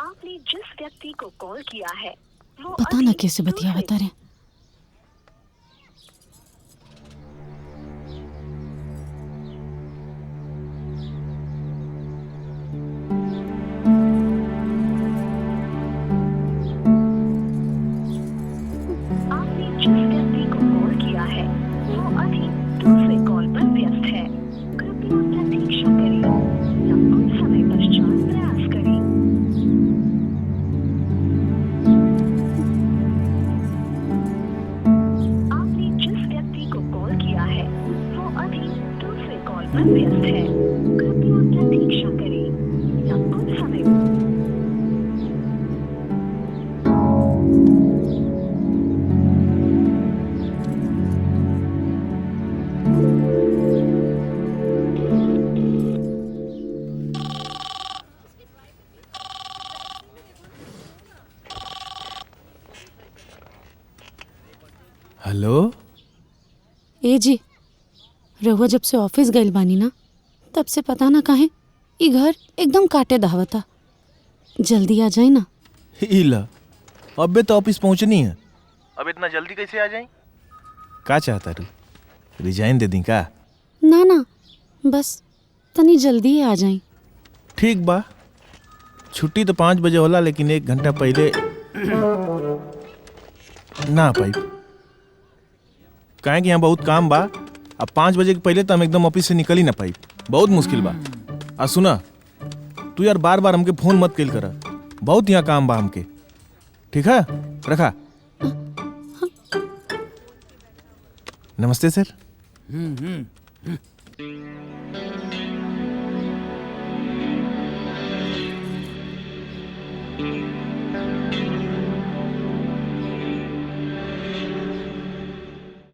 आपने जिस व्यक्ति को कॉल किया है वो पता ना कैसे बतिया बता रहे। आपने जिस व्यक्ति को कॉल किया है वो अभी दूसरे कॉल पर व्यस्त है। कृपया प्रतीक्षा करें या कुछ समय पश्चात प्रयास करें। आपने जिस व्यक्ति को कॉल किया है वो अभी दूसरे कॉल पर व्यस्त है। कृपया प्रतीक्षा करें या कुछ समय। हेलो। ए जी, रहुआ जब से ऑफिस गइल बानी ना तब से पता ना काहे ई घर एकदम काटे धावता। जल्दी आ जाए ना। इला अबे तो ऑफिस पहुंचनी है। अब इतना जल्दी कैसे आ जाए? का चाहता रू? रिजाइन दे दी का? ना ना, बस तनी जल्दी ही आ जाए। ठीक बा, छुट्टी तो 5 बजे होला, लेकिन 1 घंटा पहले ना पाई। काहे कि यहाँ बहुत काम बा। अब 5 बजे के पहले तो हम एकदम ऑफिस से निकल ही ना पाई। बहुत मुश्किल बा। आ सुना, तू यार बार बार हमके फोन मत कइल करा। बहुत यहाँ काम बा हमके। ठीक है, रखा। नमस्ते सर।